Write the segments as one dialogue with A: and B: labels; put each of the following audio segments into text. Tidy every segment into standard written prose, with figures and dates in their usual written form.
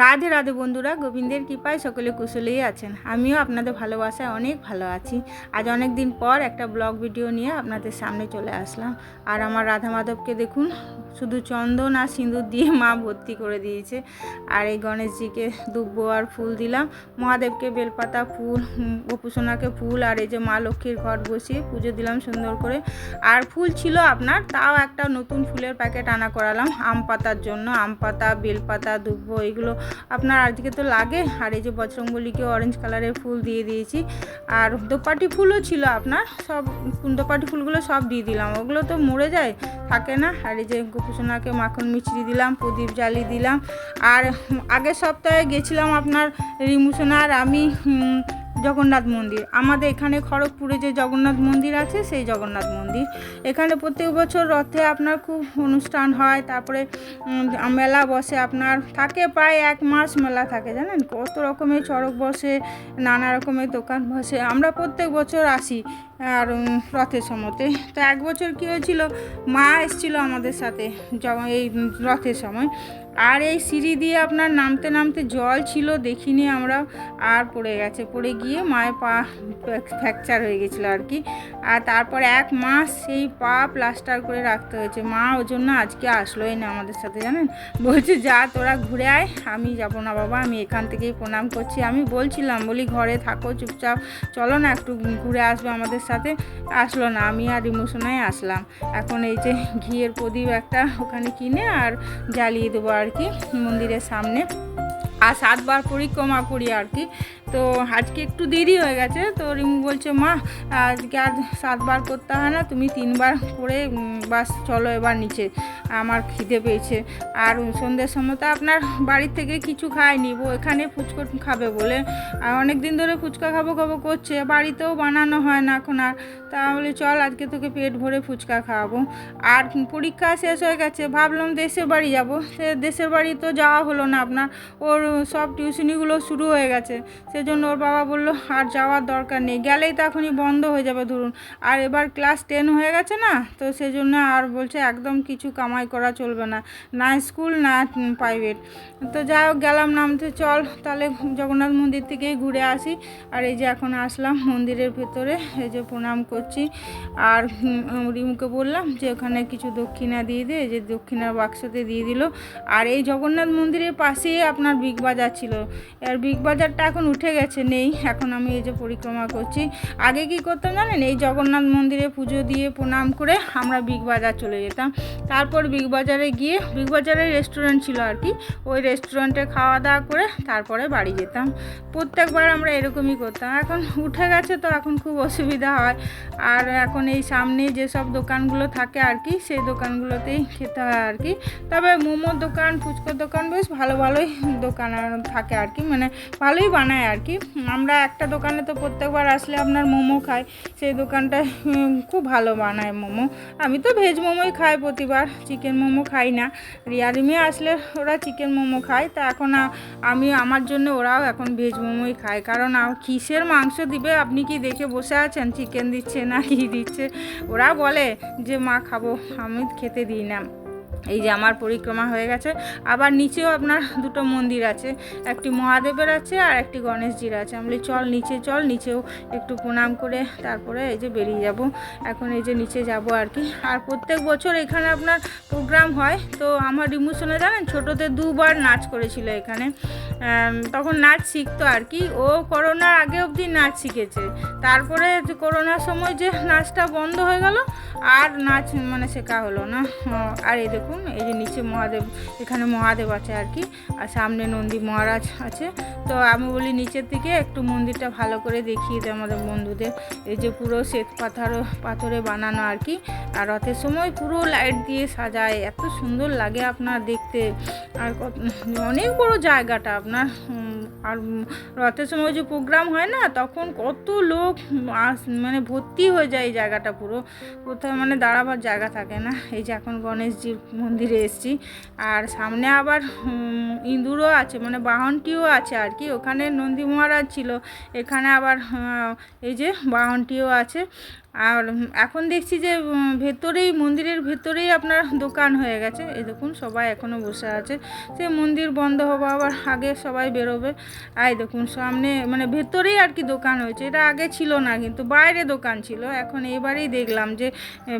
A: রাধে রাধে বন্ধুরা, গোবিন্দের কৃপায় সকলে কুশলেই আছেন। আমিও আপনাদের ভালোবাসায় অনেক ভালো আছি। আজ অনেক দিন পর একটা ব্লগ ভিডিও নিয়ে আপনাদের সামনে চলে আসলাম। আর আমার রাধা মাধবকে দেখুন, শুধু চন্দন আর সিঁদুর দিয়ে মা ভর্তি করে দিয়েছে। আর এই গণেশজিকে দুব্বো আর ফুল দিলাম, মহাদেবকে বেলপাতা ফুল, গোপুসোনাকে ফুল, আর এই যে মা লক্ষ্মীর ঘট বসিয়ে পুজো দিলাম সুন্দর করে। আর ফুল ছিল আপনার, তাও একটা নতুন ফুলের প্যাকেট আনা করালাম আম পাতার জন্য। আম পাতা, বেলপাতা, দুব্বো এগুলো আপনার আজকে তো লাগে। আর এই যে বজরংবলীকে অরেঞ্জ কালারের ফুল দিয়ে দিয়েছি। আর দোপাটি ফুলও ছিল আপনার, সব দোপাটি ফুলগুলো সব দিয়ে দিলাম, ওগুলো তো মরে যায়, থাকে না। আর এই যে গোপুসোনাকে মাখন মিছরি দিলাম, প্রদীপ জ্বালিয়ে দিলাম। আর আগের সপ্তাহে গেছিলাম আপনার রিমুসোনা আর আমি জগন্নাথ মন্দির। আমাদের এখানে খড়গপুরে যে জগন্নাথ মন্দির আছে, সেই জগন্নাথ মন্দির। এখানে প্রত্যেক বছর রথে আপনার খুব অনুষ্ঠান হয়, তারপরে মেলা বসে, আপনার থাকে প্রায় 1 মাস মেলা থাকে, জানেন কত রকমের চড়ক বসে, নানা রকমের দোকান বসে। আমরা প্রত্যেক বছর আসি আর রথের সময়তে। তো এক বছর কী হয়েছিল, মা এসেছিলো আমাদের সাথে এই রথের সময়। আর এই সিঁড়ি দিয়ে আপনার নামতে নামতে জল ছিল, দেখিনি আমরা, আর পড়ে গেছে, পড়ে গিয়ে মায়ের পা ফ্র্যাকচার হয়ে গেছিলো আর কি। আর তারপর 1 মাস সেই পা প্লাস্টার করে রাখতে হয়েছে। মা ওই জন্য আজকে আসলোই না আমাদের সাথে, জানেন, বলছে যা তোরা ঘুরে আয়, আমি যাবো না বাবা, আমি এখান থেকেই প্রণাম করছি। আমি বলছিলাম, বলি ঘরে থাকো চুপচাপ, চলো না একটু ঘুরে আসবে আমাদের সাথে। আসলো না, আমি আর রিমোশনাই আসলাম। এখন এই যে ঘিয়ের প্রদীপ একটা ওখানে কিনে আর জ্বালিয়ে দেবো আর কি মন্দিরের সামনে। আর 7 বার পরিক্রমা করি আর কি। তো আজকে একটু দেরি হয়ে গেছে, তো রিমু বলছে মা আজকে আর 7 বার করতে হয় না, তুমি 3 বার করে বাস চলো এবার নিচে, আমার খিদে পেয়েছে। আর সন্ধ্যের সময় তো আপনার বাড়ির থেকে কিছু খাইনি, ও এখানে ফুচকা খাবে বলে, আর অনেক দিন ধরে ফুচকা খাবো খাবো করছে, বাড়িতেও বানানো হয় না এখন আর। তাহলে চল আজকে তোকে পেট ভরে ফুচকা খাওয়াবো। আর পরীক্ষা শেষ হয়ে গেছে, ভাবলাম দেশের বাড়ি যাবো, সে দেশের বাড়ি তো যাওয়া হলো না আপনার, ওর সব টিউশনিগুলো শুরু হয়ে গেছে। সেজন্য ওর বাবা বললো আর যাওয়ার দরকার নেই, গেলেই তো এখনই বন্ধ হয়ে যাবে ধরুন। আর এবার ক্লাস 10 হয়ে গেছে না, তো সেজন্য আর বলছে একদম কিছু কামাই করা চলবে না, না স্কুল না প্রাইভেট। তো যাই হোক গেলাম নামতে, চল তাহলে জগন্নাথ মন্দির থেকেই ঘুরে আসি। আর এই যে এখন আসলাম মন্দিরের ভেতরে, এই যে প্রণাম করছি। আর রিমুকে বললাম যে ওখানে কিছু দক্ষিণা দিয়ে দে, এই যে দক্ষিণার বাক্সতে দিয়ে দিল। আর এই জগন্নাথ মন্দিরের পাশেই আপনার বিগ বাজার ছিল, আর বিগ বাজারটা এখন উঠে গেছে, নেই। এখন আমি এই যে পরিক্রমা করছি। আগে কি করতাম জানেন, এই জগন্নাথ মন্দিরে পুজো দিয়ে প্রণাম করে আমরা বিগ বাজার চলে যেতাম। তারপর বিগ বাজারে গিয়ে, বিগ বাজারে রেস্টুরেন্ট ছিল আর কি, ওই রেস্টুরেন্টে খাওয়া দাওয়া করে তারপরে বাড়ি যেতাম। প্রত্যেকবার আমরা এরকমই করতাম। এখন উঠে গেছে তো এখন খুব অসুবিধা হয়। আর এখন এই সামনে যেসব দোকানগুলো থাকে আর কি, সেই দোকানগুলোতেই খেতে হয় আর কি। তবে মোমোর দোকান, ফুচকার দোকান বেশ ভালো ভালোই দোকান থাকে আর কি, মানে ভালোই বানায় আর কি। আমরা একটা দোকানে তো প্রত্যেকবার আসলে আপনার মোমো খাই, সেই দোকানটায় খুব ভালো বানায় মোমো। আমি তো ভেজ মোমোই খাই প্রতিবার, চিকেন মোমো খাই না। রিয়ারিমি আসলে ওরা চিকেন মোমো খায়, তা এখন আমি আমার জন্য ওরাও এখন ভেজ মোমোই খায়। কারণ কিসের মাংস দিবে আপনি কি দেখে বসে আছেন, চিকেন দিচ্ছে না কি দিচ্ছে। ওরা বলে যে মা খাবো, আমি খেতে দিই না। এই যে আমার পরিক্রমা হয়ে গেছে। আবার নিচেও আপনার 2টো মন্দির আছে, একটি মহাদেবের আছে আর একটি গণেশজির আছে। আমি বলি চল নিচে চল, নিচেও একটু প্রণাম করে তারপরে এই যে বেরিয়ে যাব। এখন এই যে নিচে যাব আর কি। আর প্রত্যেক বছর এখানে আপনার প্রোগ্রাম হয়। তো আমার রিমোশনে জানেন ছোটোতে 2 বার নাচ করেছিল এখানে, তখন নাচ শিখতো আর কি। ও করোনার আগে অবধি নাচ শিখেছে, তারপরে করোনার সময় যে নাচটা বন্ধ হয়ে গেল, আর নাচ মানে শেখা হলো না। আর এই দেখুন এই যে নিচে মহাদেব, এখানে মহাদেব আছে আর কি, আর সামনে নন্দী মহারাজ আছে। তো আমি বলি নিচের দিকে একটু মন্দিরটা ভালো করে দেখিয়ে দেয় আমাদের বন্ধুদের। এই যে পুরো শ্বেত পাথরে বানানো আর কি। আর রথের সময় পুরো লাইট দিয়ে সাজায়, এত সুন্দর লাগে আপনার দেখতে। আর অনেক বড় জায়গাটা আপনার। আর রথের সময় যে প্রোগ্রাম হয় না, তখন কত লোক মানে ভর্তি হয়ে যায় এই জায়গাটা পুরো, কোথাও মানে দাঁড়াবার জায়গা থাকে না। এই যে এখন গণেশজির মন্দিরে এসেছি। আর সামনে আবার ইঁদুরও আছে, মানে বাহনটিও আছে আর কি। ওখানে নন্দী মহারাজ ছিল, এখানে আবার এই যে বাহনটিও আছে। আর এখন দেখছি যে ভেতরেই মন্দিরের ভেতরেই আপনার দোকান হয়ে গেছে। এই দেখুন সবাই এখনও বসে আছে, সে মন্দির বন্ধ হওয়া আবার আগে সবাই বেরোবে। আর দেখুন সামনে মানে ভেতরেই আর কি দোকান হয়েছে, এটা আগে ছিল না, কিন্তু বাইরে দোকান ছিল। এখন এবারেই দেখলাম যে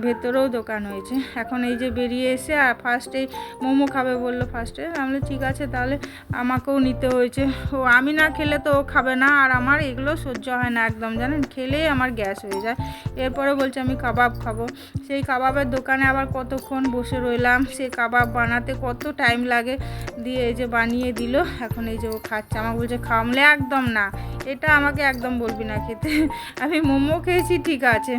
A: ভেতরেও দোকান হয়েছে। এখন এই যে বেরিয়ে এসে আর ফার্স্টেই মোমো খাবে বললো ফার্স্টে, আমি ঠিক আছে তাহলে আমাকেও নিতে হয়েছে। ও আমি না খেলে তো ও খাবে না, আর আমার এগুলো সহ্য হয় না একদম, জানেন, খেলেই আমার গ্যাস হয়ে যায়। এরপরে বলছে আমি কাবাব খাবো। সেই কাবাবের দোকানে আবার কতক্ষণ বসে রইলাম, সেই কাবাব বানাতে কত টাইম লাগে, দিয়ে এই যে বানিয়ে দিল। এখন এই যে ও খাচ্ছে, আমাকে বলছে খামলে একদম না, এটা আমাকে একদম বলবি না খেতে। আমি মোমো খেয়েছি ঠিক আছে,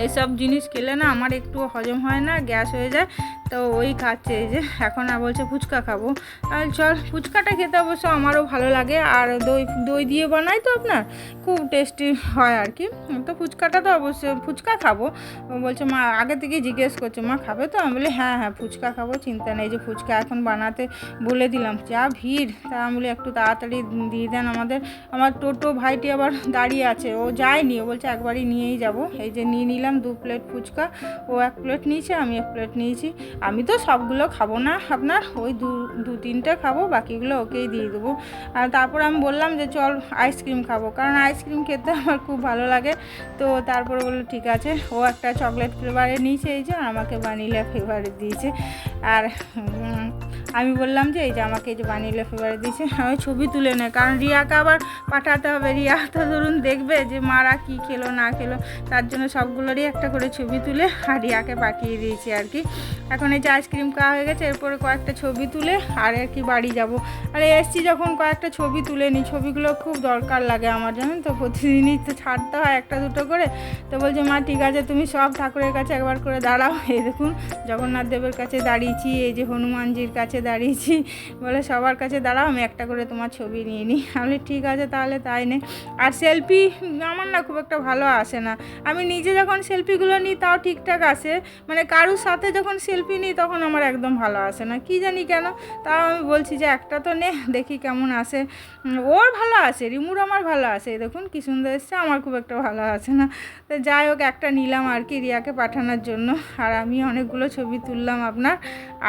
A: এইসব জিনিস খেলে না আমার একটু হজম হয় না, গ্যাস হয়ে যায়। তো ওই খাচ্ছে এই যে। এখন বলছে ফুচকা খাবো, আর চল ফুচকাটা খেতে অবশ্য আমারও ভালো লাগে, আর দই দই দিয়ে বানাই তো আপনার খুব টেস্টি হয় আর কি। তো ফুচকাটা তো অবশ্যই ফুচকা খাবো। বলছে মা আগে থেকে জিজ্ঞেস করছে মা খাবে তো, আমি বলি হ্যাঁ হ্যাঁ ফুচকা খাবো, চিন্তা নেই। যে ফুচকা এখন বানাতে বলে দিলাম, যা ভিড়, তা আমি বলি একটু তাড়াতাড়ি দিয়ে দেন আমাদের। আমার টোটো ভাইটি আবার দাঁড়িয়ে আছে, ও যায়নি, ও বলছে একবারই নিয়েই যাব। এই যে নিয়ে নিলাম 2 প্লেট ফুচকা, ও 1 প্লেট নিয়েছে, আমি 1 প্লেট নিয়েছি। আমি তো সবগুলো খাবো না আপনার, ওই দু তিনটে খাবো, বাকিগুলো ওকেই দিয়ে দেবো। আর তারপর আমি বললাম যে চল আইসক্রিম খাবো, কারণ আইসক্রিম খেতে আমার খুব ভালো লাগে। তো তারপরে বললো ঠিক আছে, ও একটা চকলেট ফ্লেভারে নিয়েছে এই যে, আর আমাকে ভ্যানিলা ফ্লেভারে দিয়েছে। আর আমি বললাম যে এই যে আমাকে এই যে ভ্যানিলা ফ্লেভারে দিয়েছে, আমি ছবি তুলে নেয়, কারণ রিয়াকে আবার পাঠাতে হবে। রিয়া তো ধরুন দেখবে যে মারা কি খেলো না খেলো, তার জন্য সবগুলোরই একটা করে ছবি তুলে আর রিয়াকে পাঠিয়ে দিয়েছি আর কি। এখন এই যে আইসক্রিম খাওয়া হয়ে গেছে, এরপরে কয়েকটা ছবি তুলে আর কি বাড়ি যাব। আর এসছি যখন কয়েকটা ছবি তুলে নিই, ছবিগুলো খুব দরকার লাগে আমার, জানেন তো, প্রতিদিনই তো ছাড়তে হয় একটা দুটো করে। তো বলছে মা ঠিক আছে তুমি সব ঠাকুরের কাছে একবার করে দাঁড়াও। এই দেখুন জগন্নাথ দেবের কাছে দাঁড়িয়েছি, এই যে হনুমানজির কাছে দাঁড়িয়েছি, বলে সবার কাছে দাঁড়াও, আমি একটা করে তোমার ছবি নিয়ে নিই। আমি ঠিক আছে তাহলে তাই নে। আর সেলফি আমার না খুব একটা ভালো আসে না, আমি নিজে যখন সেলফিগুলো নিই তাও ঠিকঠাক আসে, মানে কারুর সাথে যখন সেলফি নিই তখন আমার একদম ভালো আসে না, কি জানি কেন। তাও আমি বলছি যে একটা তো নে দেখি কেমন আসে। ওর ভালো আসে, রিমুর আমার ভালো আসে, দেখুন কি সুন্দর এসছে, আমার খুব একটা ভালো আসে না। তো যাই হোক একটা নিলাম আর কি রিয়াকে পাঠানোর জন্য, আর আমি অনেকগুলো ছবি তুললাম আপনার।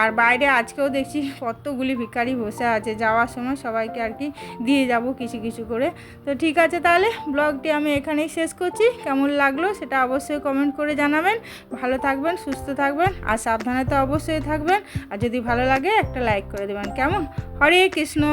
A: আর বাইরে আজকেও দেখছি কতগুলি ভিখারি বসে আছে, যাওয়ার সময় সবাইকে আর কি দিয়ে যাব কিছু কিছু করে। তো ঠিক আছে তাহলে ব্লগটি আমি এখানেই শেষ করছি, কেমন লাগলো সেটা অবশ্যই কমেন্ট করে জানাবেন। ভালো থাকবেন, সুস্থ থাকবেন, আর সাবধানে তো অবশ্যই থাকবেন। আর যদি ভালো লাগে একটা লাইক করে দেবেন, কেমন? হরে কৃষ্ণ।